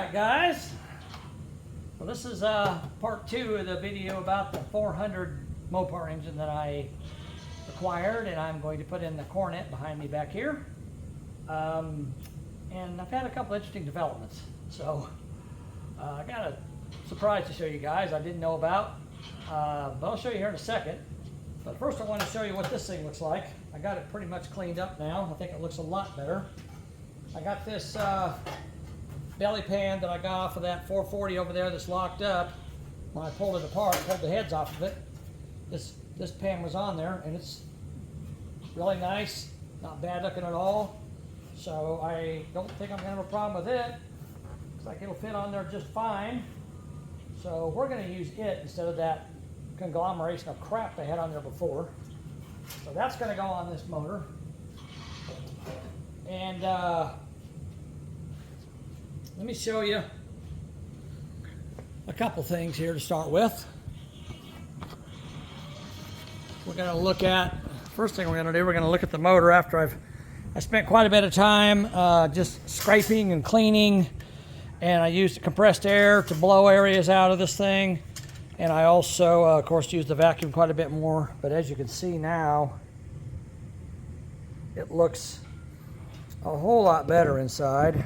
Alright guys, well this is part 2 of the video about the 400 Mopar engine that I acquired, and I'm going to put in the cornet behind me back here. And I've had a couple interesting developments, so I got a surprise to show you guys I didn't know about, but I'll show you here in a second. But first I want to show you what this thing looks like. I got it pretty much cleaned up now. I think it looks a lot better. I got this belly pan that I got off of that 440 over there that's locked up. When I pulled it apart, pulled the heads off of it, this pan was on there, and it's really nice, not bad looking at all. So I don't think I'm gonna have a problem with it. Looks like it'll fit on there just fine. So we're gonna use it instead of that conglomeration of crap they had on there before. So that's gonna go on this motor. And let me show you a couple things here to start with. We're going to look at, first thing we're going to do, we're going to look at the motor after I spent quite a bit of time just scraping and cleaning, and I used compressed air to blow areas out of this thing, and I also of course used the vacuum quite a bit more. But as you can see now, it looks a whole lot better inside.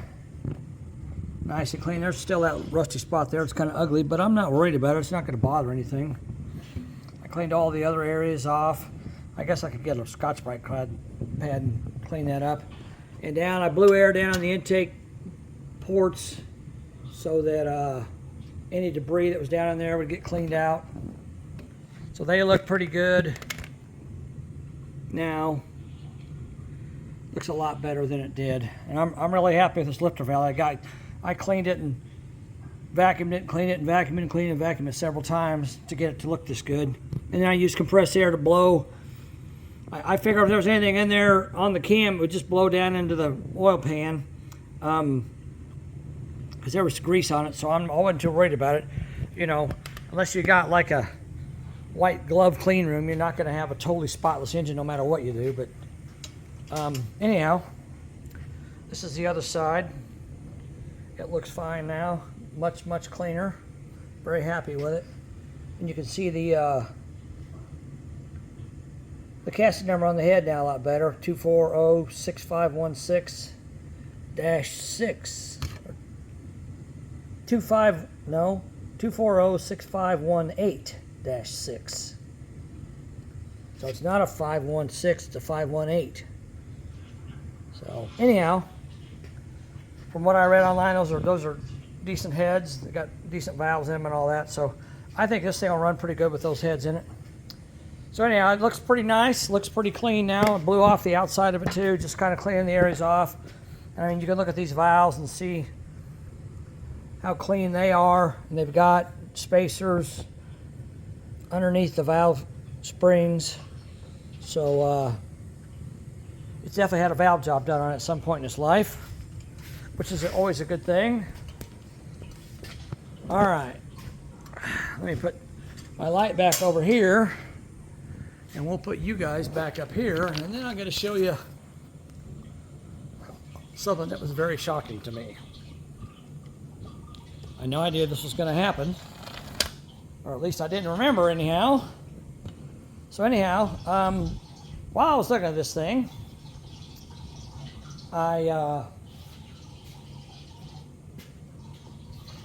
Nice and clean. There's still that rusty spot there. It's kind of ugly, but I'm not worried about it. It's not going to bother anything. I cleaned all the other areas off. I guess I could get a Scotch-Brite pad and clean that up. And down, I blew air down the intake ports so that any debris that was down in there would get cleaned out. So they look pretty good. Now, looks a lot better than it did. And I'm really happy with this lifter valve. I cleaned it and vacuumed it, cleaned it and vacuumed it and cleaned it and vacuumed it several times to get it to look this good. And then I used compressed air to blow. I figured if there was anything in there on the cam, it would just blow down into the oil pan, because there was grease on it, so I wasn't too worried about it. You know, unless you got like a white glove clean room, you're not going to have a totally spotless engine no matter what you do. But anyhow, this is the other side. It looks fine now, much cleaner. Very happy with it. And you can see the casting number on the head now a lot better, 2406516-6. 2406518-6. So it's not a 516, it's a 518. So anyhow, from what I read online, those are decent heads. They got decent valves in them and all that. So I think this thing will run pretty good with those heads in it. So anyhow, it looks pretty nice. Looks pretty clean now. It blew off the outside of it too, just kind of cleaning the areas off. I mean, you can look at these valves and see how clean they are. And they've got spacers underneath the valve springs. So it's definitely had a valve job done on it at some point in its life, which is always a good thing. All right, let me put my light back over here, and we'll put you guys back up here, and then I'm going to show you something that was very shocking to me. I had no idea this was going to happen, or at least I didn't remember anyhow. So anyhow, while I was looking at this thing, I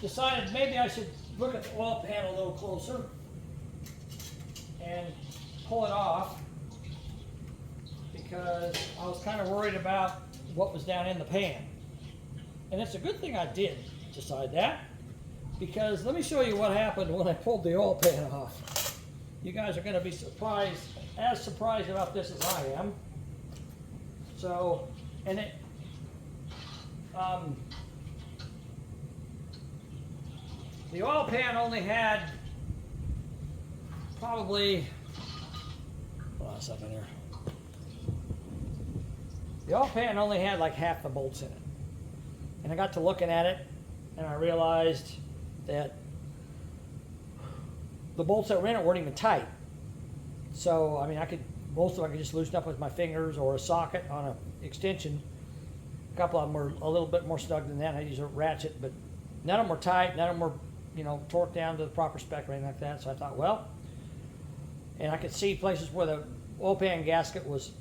decided maybe I should look at the oil pan a little closer and pull it off, because I was kind of worried about what was down in the pan. And it's a good thing I did decide that, because let me show you what happened when I pulled the oil pan off. You guys are going to be surprised, as surprised about this as I am. So, and it the oil pan only had probably, hold on a second here. The oil pan only had like half the bolts in it. And I got to looking at it, and I realized that the bolts that were in it weren't even tight. So, I mean, most of them I could just loosen up with my fingers or a socket on an extension. A couple of them were a little bit more snug than that. I use a ratchet, but none of them were tight, none of them were, you know, torqued down to the proper spec or anything like that. So I thought, well, and I could see places where the oil pan gasket was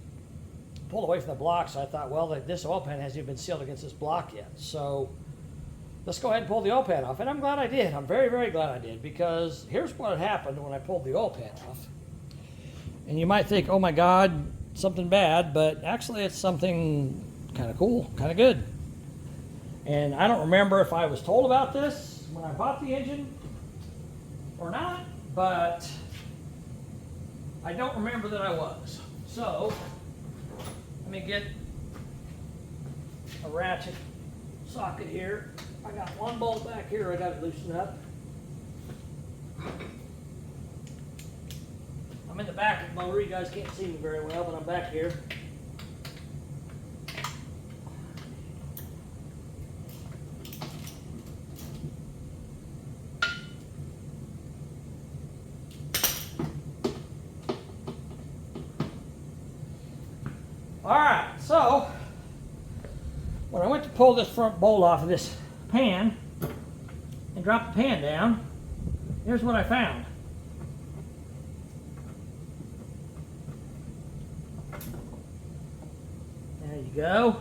pulled away from the block. So I thought, well, this oil pan hasn't even been sealed against this block yet. So let's go ahead and pull the oil pan off. And I'm glad I did. I'm very, very glad I did, because here's what had happened when I pulled the oil pan off. And you might think, oh my God, something bad, but actually it's something kind of cool, kind of good. And I don't remember if I was told about this when I bought the engine or not, but I don't remember that I was. So let me get a ratchet socket here. I got one bolt back here I got to loosen up. I'm in the back of the motor. You guys can't see me very well, but I'm back here. All right, so when I went to pull this front bolt off of this pan and drop the pan down, here's what I found. There you go.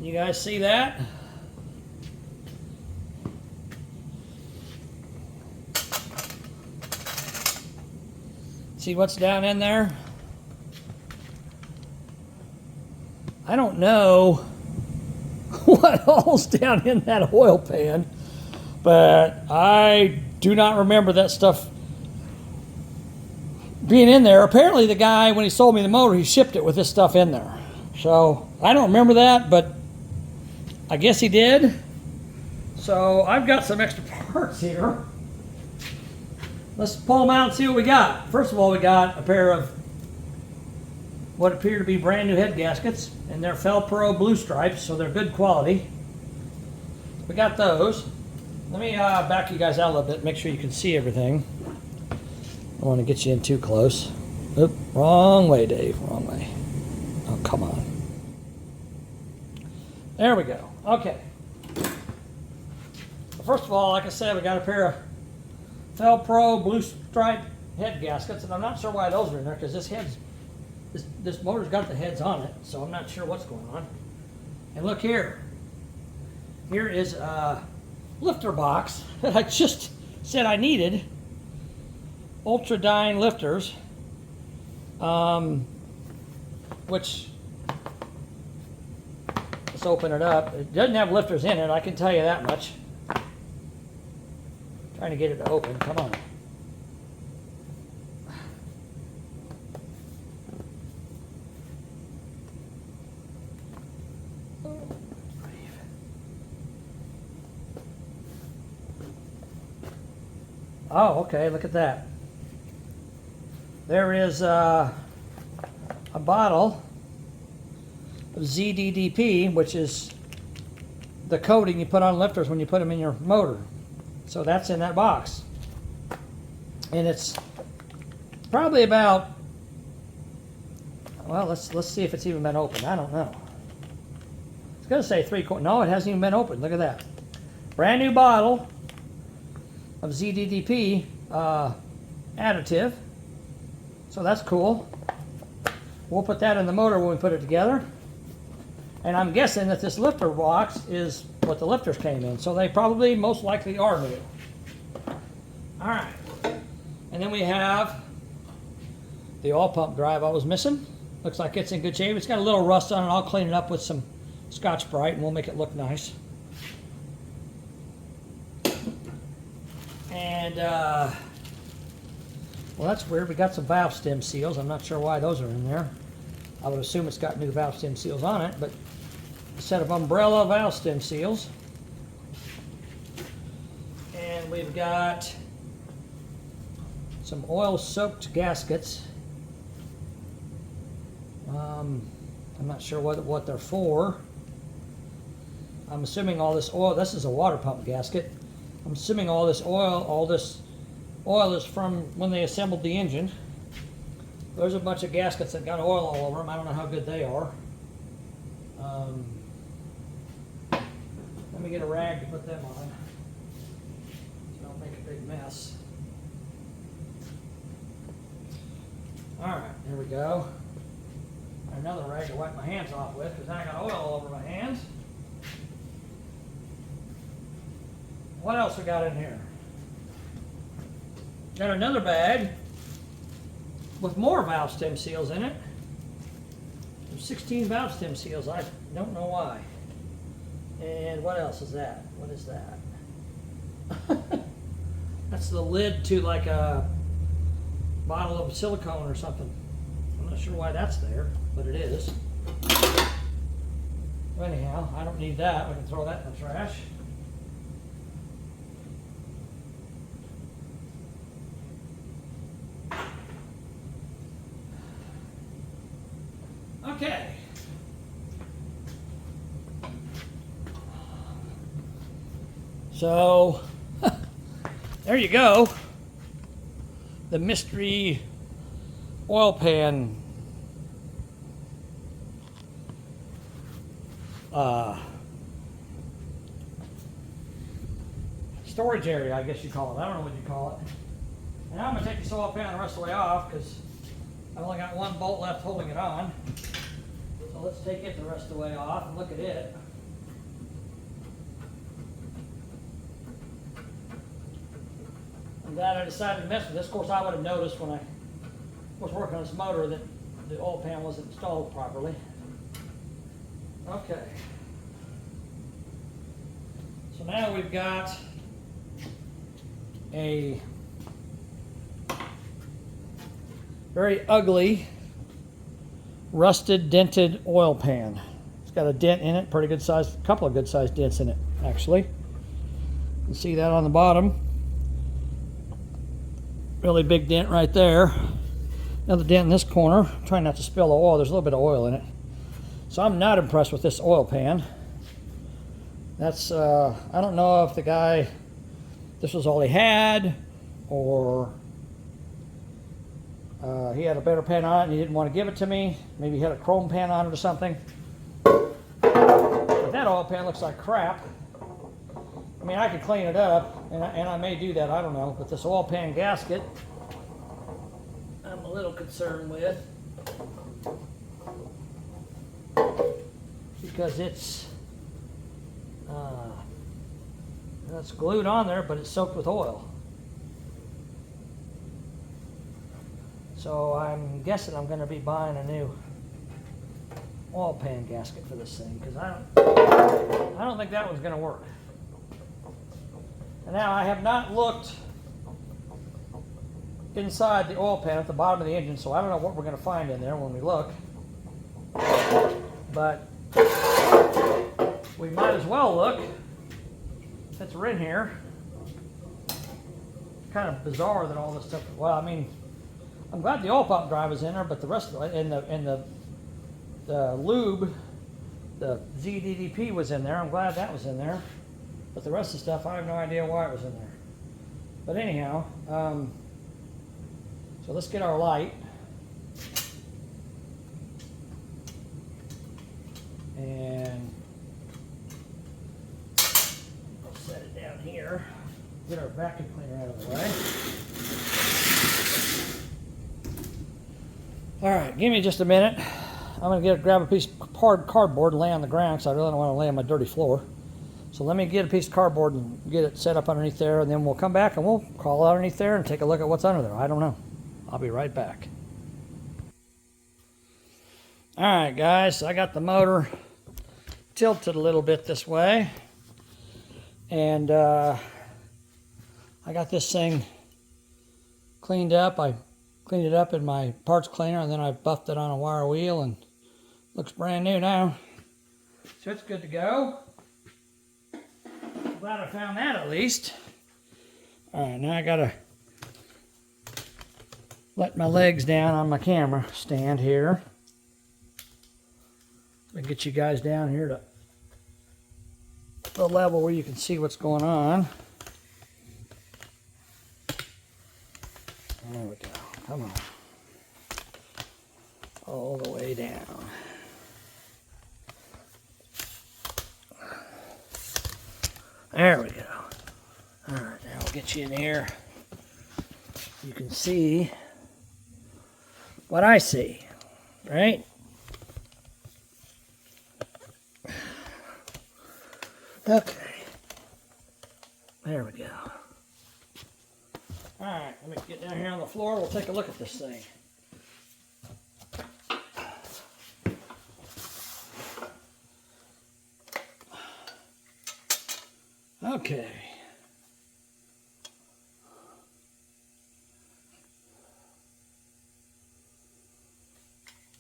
You guys see that? See what's down in there? I don't know what all's down in that oil pan, but I do not remember that stuff being in there. Apparently the guy, when he sold me the motor, he shipped it with this stuff in there. So I don't remember that, but I guess he did. So I've got some extra parts here. Let's pull them out and see what we got. First of all, we got a pair of what appear to be brand new head gaskets, and they're Felpro blue stripes, so they're good quality. We got those. Let me back you guys out a little bit, make sure you can see everything. I don't want to get you in too close. Oop, wrong way, Dave, wrong way. Oh, come on. There we go. Okay. Well, first of all, like I said, we got a pair of Felpro blue stripe head gaskets, and I'm not sure why those are in there, because this motor's got the heads on it, so I'm not sure what's going on. And look here. Here is a lifter box that I just said I needed. Ultradyne lifters, which, let's open it up. It doesn't have lifters in it, I can tell you that much. Trying to get it to open, come on. Oh, okay, look at that. There is a bottle of ZDDP, which is the coating you put on lifters when you put them in your motor. So that's in that box. And it's probably about, well, let's see if it's even been opened. I don't know. It's gonna say 3/4. No, it hasn't even been opened. Look at that. Brand new bottle of ZDDP additive. So that's cool. We'll put that in the motor when we put it together. And I'm guessing that this lifter box is what the lifters came in. So they probably most likely are new. All right. And then we have the oil pump drive I was missing. Looks like it's in good shape. It's got a little rust on it. I'll clean it up with some Scotch-Brite and we'll make it look nice. And, well, that's weird. We got some valve stem seals. I'm not sure why those are in there. I would assume it's got new valve stem seals on it, but a set of umbrella valve stem seals. And we've got some oil-soaked gaskets. I'm not sure what they're for. I'm assuming all this oil, this is a water pump gasket. I'm assuming all this oil is from when they assembled the engine. There's a bunch of gaskets that got oil all over them. I don't know how good they are. Let me get a rag to put them on, so I don't make a big mess. All right, there we go. Another rag to wipe my hands off with, because I got oil all over my hands. What else we got in here? Got another bag with more valve stem seals in it. There's 16 valve stem seals. I don't know why. And what else is that? What is that? That's the lid to like a bottle of silicone or something. I'm not sure why that's there, but it is. Anyhow, I don't need that. I can throw that in the trash. Okay. So, there you go. The mystery oil pan storage area, I guess you call it. I don't know what you call it. And now I'm going to take this oil pan the rest of the way off because I've only got one bolt left holding it on. So let's take it the rest of the way off and look at it. I'm glad I decided to mess with this. Of course, I would have noticed when I was working on this motor that the oil pan wasn't installed properly. Okay. So now we've got a very ugly, rusted, dented oil pan. It's got a dent in it, pretty good size, a couple of good sized dents in it, actually. You can see that on the bottom. Really big dent right there. Another dent in this corner. I'm trying not to spill the oil. There's a little bit of oil in it. So I'm not impressed with this oil pan. That's, I don't know if the guy, this was all he had, or he had a better pan on it and he didn't want to give it to me. Maybe he had a chrome pan on it or something. But that oil pan looks like crap. I mean, I could clean it up, and I may do that, I don't know. But this oil pan gasket, I'm a little concerned with. Because it's glued on there, but it's soaked with oil. So I'm guessing I'm going to be buying a new oil pan gasket for this thing, because I don't think that one's going to work. And now I have not looked inside the oil pan at the bottom of the engine, so I don't know what we're going to find in there when we look. But we might as well look since we're in here. It's kind of bizarre that all this stuff. Well, I mean, I'm glad the oil pump drive is in there, but the rest of it, and the lube, the ZDDP was in there. I'm glad that was in there. But the rest of the stuff, I have no idea why it was in there. But anyhow, so let's get our light. And we'll set it down here. Get our vacuum cleaner out of the way. All right, give me just a minute. I'm going to grab a piece of cardboard and lay on the ground because I really don't want to lay on my dirty floor. So let me get a piece of cardboard and get it set up underneath there, and then we'll come back and we'll crawl out underneath there and take a look at what's under there. I don't know. I'll be right back. All right, guys, I got the motor tilted a little bit this way, and I got this thing cleaned up. I cleaned it up in my parts cleaner, and then I buffed it on a wire wheel, and looks brand new now. So it's good to go. Glad I found that at least. All right, now I gotta let my legs down on my camera stand here. Let me get you guys down here to the level where you can see what's going on. There we go. Come on. All the way down. get you in here, you can see what I see, right? Okay. There we go. All right, let me get down here on the floor. We'll take a look at this thing. Okay.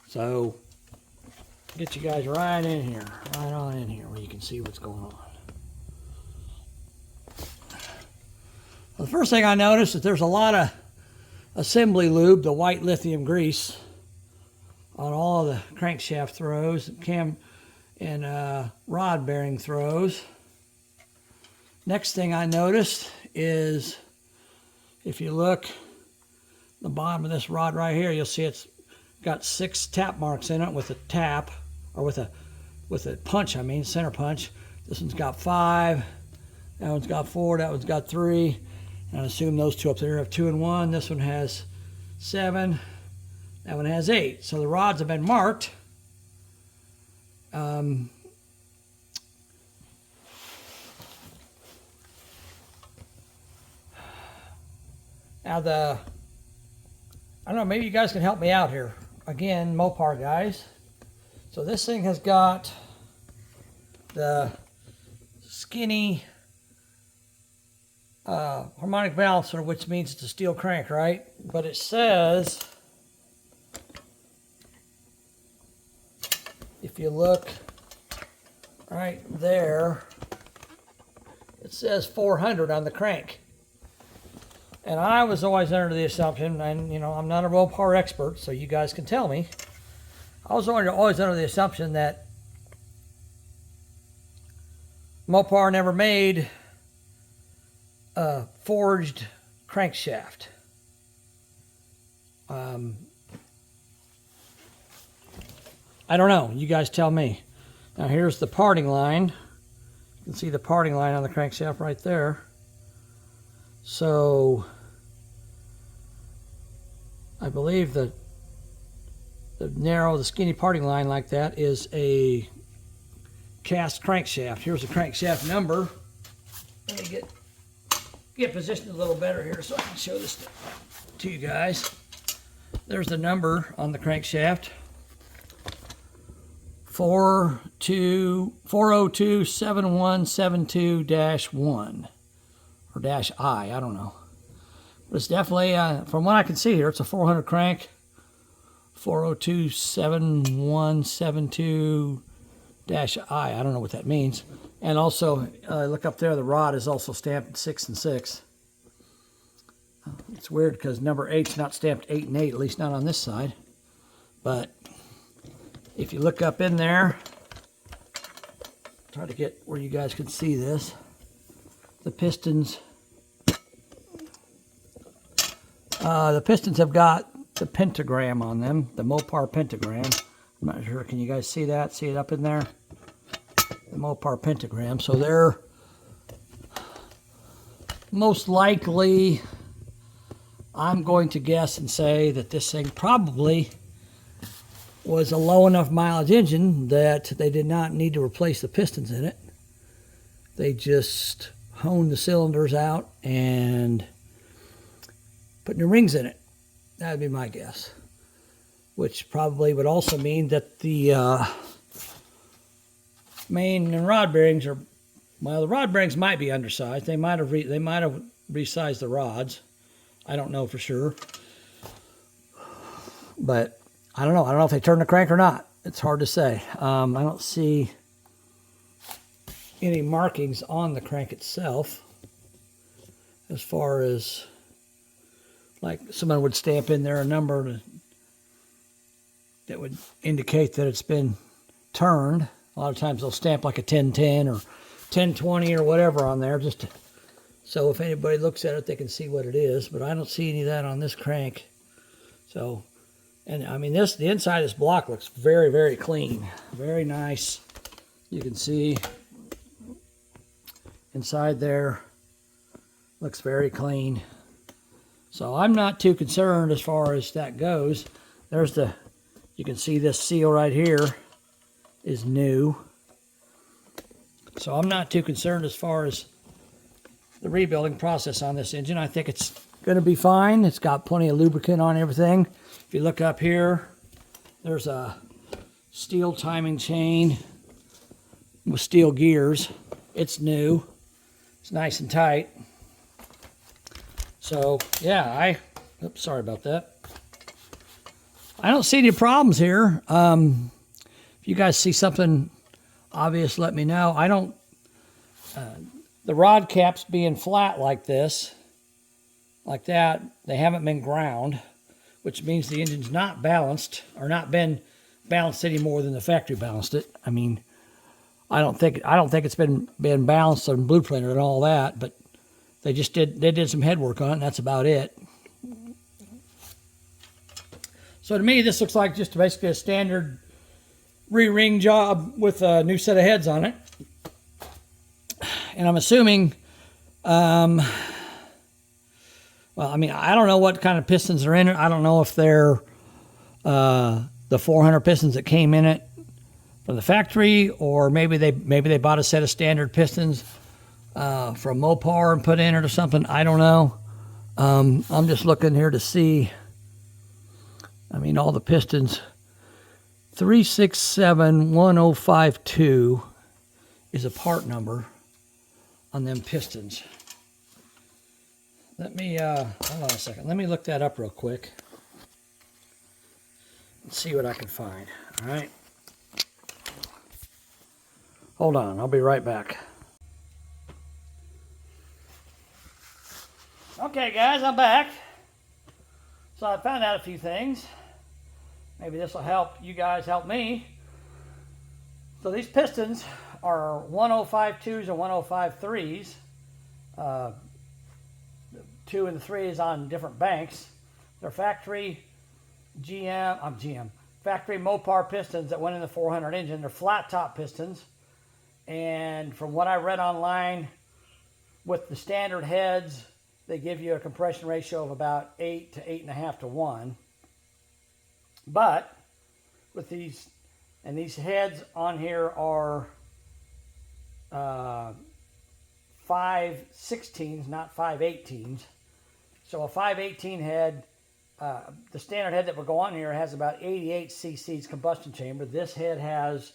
So, get you guys right in here, right on in here where you can see what's going on. Well, the first thing I noticed is there's a lot of assembly lube, the white lithium grease, on all of the crankshaft throws, cam and rod bearing throws. Next thing I noticed is, if you look the bottom of this rod right here, you'll see it's got 6 tap marks in it with a tap, or with a punch, I mean, center punch. This one's got 5, that one's got 4, that one's got 3, and I assume those two up there have 2 and 1. This one has 7, that one has 8. So the rods have been marked. Now I don't know, maybe you guys can help me out here. Again, Mopar guys. So this thing has got the skinny harmonic balancer, which means it's a steel crank, right? But it says, if you look right there, it says 400 on the crank. And I was always under the assumption, and you know, I'm not a Mopar expert, so you guys can tell me. I was always under the assumption that Mopar never made a forged crankshaft. I don't know. You guys tell me. Now here's the parting line. You can see the parting line on the crankshaft right there. So I believe the skinny parting line like that is a cast crankshaft. Here's the crankshaft number. Let me get positioned a little better here so I can show this to you guys. There's the number on the crankshaft. 4027172-1 or -I don't know. But it's definitely, from what I can see here, it's a 400 crank. 4027172-I. I don't know what that means. And also, look up there, the rod is also stamped 6 and 6. It's weird because number 8's not stamped 8 and 8, at least not on this side. But if you look up in there, try to get where you guys can see this. The pistons have got the pentagram on them, the Mopar pentagram. I'm not sure, can you guys see that? See it up in there? The Mopar pentagram. So they're most likely, I'm going to guess and say that this thing probably was a low enough mileage engine that they did not need to replace the pistons in it. They just honed the cylinders out and put new rings in it. That would be my guess. Which probably would also mean that the main and rod bearings are, well, the rod bearings might be undersized. They might have resized the rods. I don't know for sure. But I don't know. I don't know if they turned the crank or not. It's hard to say. I don't see any markings on the crank itself as far as, like, someone would stamp in there a number that would indicate that it's been turned. A lot of times they'll stamp like a 1010 or 1020 or whatever on there, just to, so if anybody looks at it, they can see what it is. But I don't see any of that on this crank. So, and I mean, the inside of this block looks very, very clean. Very nice. You can see inside there, Looks very clean. So I'm not too concerned as far as that goes. There's the, you can see this seal right here is new. So I'm not too concerned as far as the rebuilding process on this engine. I think it's going to be fine. It's got plenty of lubricant on everything. If you look up here, there's a steel timing chain with steel gears. It's new. It's nice and tight. So yeah, oops, sorry about that. I don't see any problems here. If you guys see something obvious, let me know. I don't, the rod caps being flat like this, like that, they haven't been ground, which means the engine's not balanced, or not been balanced any more than the factory balanced it. I mean, I don't think it's been balanced on blueprint and all that, but they did some head work on it, and that's about it. So to me, this looks like just basically a standard re-ring job with a new set of heads on it. And I'm assuming, well, I mean, I don't know what kind of pistons are in it. I don't know if they're the 400 pistons that came in it from the factory, or maybe they bought a set of standard pistons from Mopar and put in it or something. I don't know. I'm just looking here to see. I mean, all the pistons. 3671052 is a part number on them pistons. Let me, hold on a second. Let me look that up real quick and see what I can find. All right. Hold on. I'll be right back. Okay, guys, I'm back. So I found out a few things. Maybe this will help you guys help me. So these pistons are 1052s and 1053s. 2 and 3 is on different banks. They're factory factory Mopar pistons that went in the 400 engine. They're flat top pistons. And from what I read online, with the standard heads, they give you a compression ratio of about 8 to 8.5 to 1. But with these, and these heads on here are 5/16s, not 5/18s. So a 5/18 head, the standard head that will go on here has about 88 cc's combustion chamber. This head has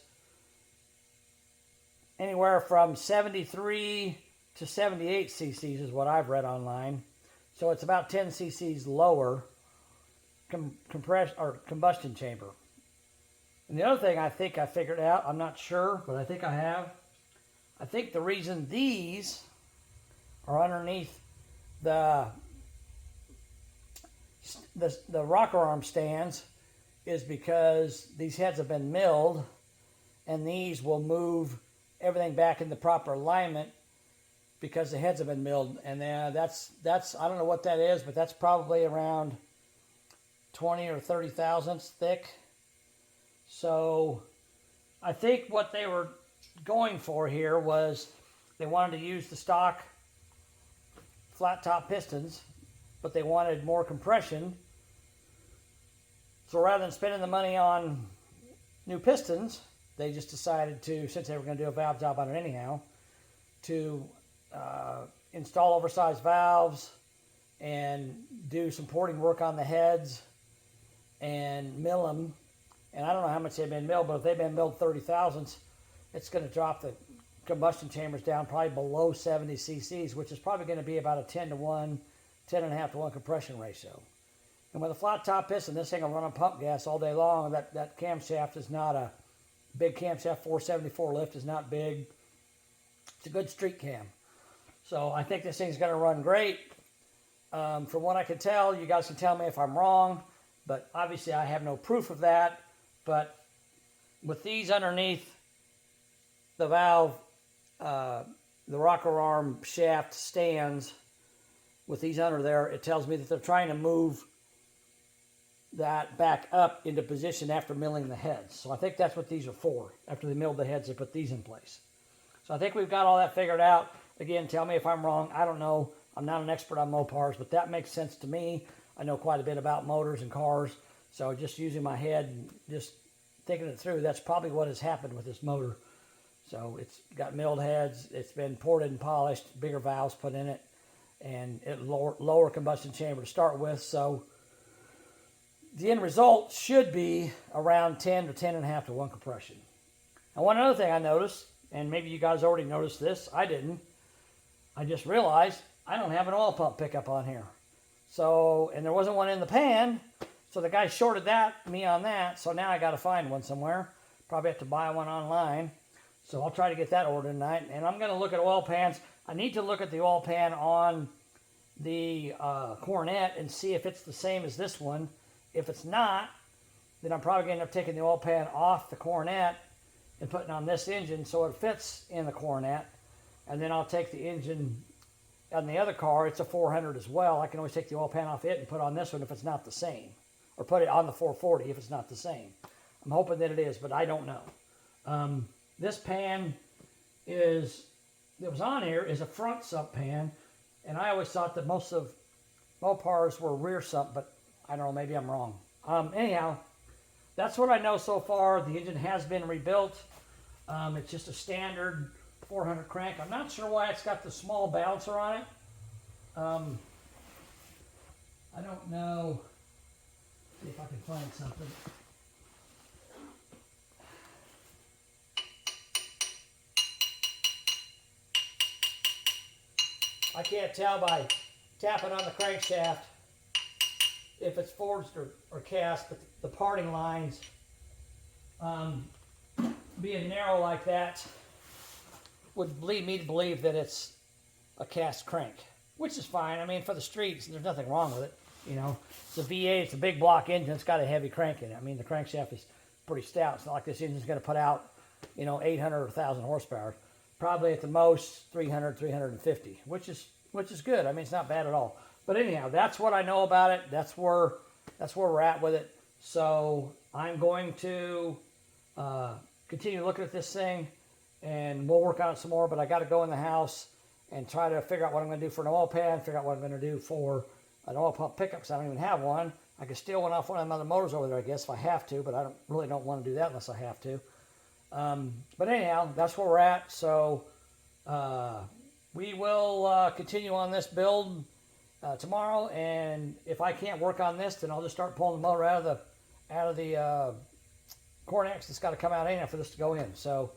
anywhere from 73 to 78 cc's is what I've read online. So it's about 10 cc's lower combustion chamber. And the other thing I think I figured out, I'm not sure, but I think I have. I think the reason these are underneath the rocker arm stands is because these heads have been milled, and these will move everything back in the proper alignment because the heads have been milled. And that's I don't know what that is, but that's probably around 20 or 30 thousandths thick. So I think what they were going for here was they wanted to use the stock flat top pistons, but they wanted more compression. So rather than spending the money on new pistons, they just decided to, since they were going to do a valve job on it anyhow, to install oversized valves and do some porting work on the heads and mill them. And I don't know how much they've been milled, but if they've been milled 30 thousandths, it's going to drop the combustion chambers down probably below 70 cc's, which is probably going to be about a 10 to 1, 10.5 to 1 compression ratio. And with a flat top piston, this thing will run on pump gas all day long. That camshaft is not a big camshaft. 474 lift is not big. It's a good street cam. So I think this thing's going to run great. From what I can tell, you guys can tell me if I'm wrong, but obviously I have no proof of that. But with these underneath the valve, the rocker arm shaft stands, with these under there, it tells me that they're trying to move that back up into position after milling the heads. So I think that's what these are for. After they milled the heads, they put these in place. So I think we've got all that figured out. Again, tell me if I'm wrong. I don't know. I'm not an expert on Mopars, but that makes sense to me. I know quite a bit about motors and cars, so just using my head and just thinking it through, that's probably what has happened with this motor. So it's got milled heads, it's been ported and polished, bigger valves put in it, and it lower combustion chamber to start with. So the end result should be around 10 to 10.5 to 1 compression. And one other thing I noticed, and maybe you guys already noticed this, I didn't. I just realized I don't have an oil pump pickup on here. So, and there wasn't one in the pan, so the guy shorted me on that, so now I got to find one somewhere. Probably have to buy one online. So I'll try to get that ordered tonight. And I'm going to look at oil pans. I need to look at the oil pan on the Coronet and see if it's the same as this one. If it's not, then I'm probably going to end up taking the oil pan off the Coronet and putting on this engine so it fits in the Coronet. And then I'll take the engine on the other car. It's a 400 as well. I can always take the oil pan off it and put on this one if it's not the same. Or put it on the 440 if it's not the same. I'm hoping that it is, but I don't know. This pan that was on here is a front sump pan, and I always thought that most of Mopars were rear sump, but I don't know, maybe I'm wrong. Anyhow, that's what I know so far. The engine has been rebuilt. It's just a standard 400 crank. I'm not sure why it's got the small balancer on it. I don't know. See if I can find something. I can't tell by tapping on the crankshaft if it's forged or cast, but the parting lines being narrow like that would lead me to believe that it's a cast crank, which is fine. I mean, for the streets, there's nothing wrong with it. You know, it's a V8, it's a big block engine, it's got a heavy crank in it. I mean, the crankshaft is pretty stout. It's not like this engine's going to put out, 800 or 1,000 horsepower. Probably at the most 300, 350, which is good. I mean, it's not bad at all. But anyhow, that's what I know about it. That's where we're at with it. So I'm going to continue looking at this thing, and we'll work on it some more. But I got to go in the house and try to figure out what I'm going to do for an oil pan, figure out what I'm going to do for an oil pump pickup, because I don't even have one. I could steal one off one of them other motors over there, I guess, if I have to, but I really don't want to do that unless I have to. But anyhow, that's where we're at. So we will continue on this build tomorrow, and if I can't work on this, then I'll just start pulling the motor out of the Coronet. It's got to come out anyhow for this to go in. So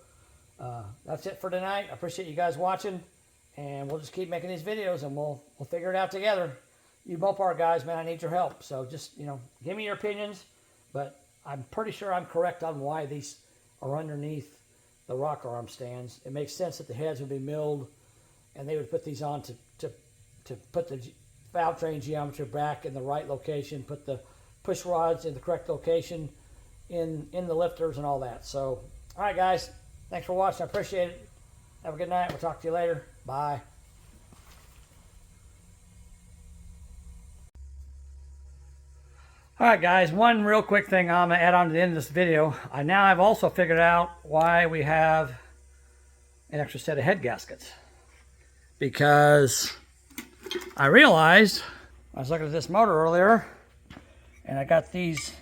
that's it for tonight. I appreciate you guys watching, and we'll just keep making these videos, and we'll figure it out together. You Mopar guys, man, I need your help. So just give me your opinions, but I'm pretty sure I'm correct on why these are underneath the rocker arm stands. It makes sense that the heads would be milled, and they would put these on to put the valve train geometry back in the right location, put the push rods in the correct location in the lifters and all that. So, all right, guys, thanks for watching. I appreciate it. Have a good night. We'll talk to you later. Bye. All right, guys, one real quick thing I'm going to add on to the end of this video. I've also figured out why we have an extra set of head gaskets. Because I realized, I was looking at this motor earlier, and I got these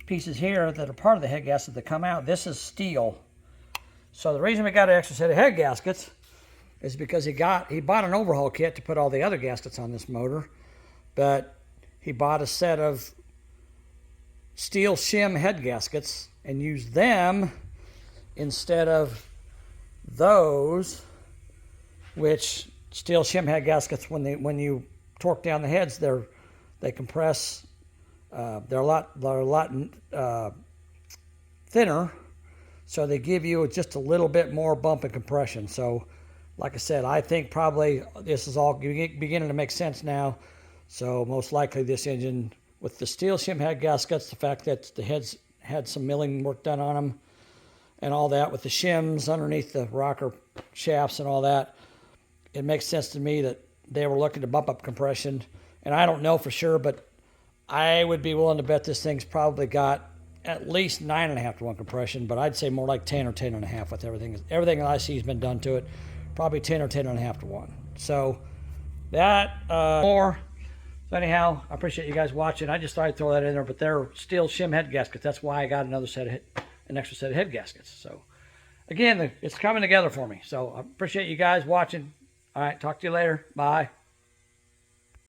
pieces here that are part of the head gasket that come out. This is steel. So the reason we got an extra set of head gaskets is because he bought an overhaul kit to put all the other gaskets on this motor, but he bought a set of steel shim head gaskets and used them instead of those, which steel shim head gaskets, when you torque down the heads, they compress. They're a lot thinner, so they give you just a little bit more bump and compression. So, like I said, I think probably this is all beginning to make sense now. So most likely this engine with the steel shim head gaskets, the fact that the heads had some milling work done on them and all that, with the shims underneath the rocker shafts and all that, it makes sense to me that they were looking to bump up compression. And I don't know for sure, but I would be willing to bet this thing's probably got at least 9.5 to 1 compression, but I'd say more like 10 or 10.5 with everything that I see has been done to it. Probably 10 or 10.5 to 1. So that more. So anyhow, I appreciate you guys watching. I just thought I'd throw that in there, but they're steel shim head gaskets. That's why I got an extra set of head gaskets. So again, it's coming together for me. So I appreciate you guys watching. All right, talk to you later. Bye.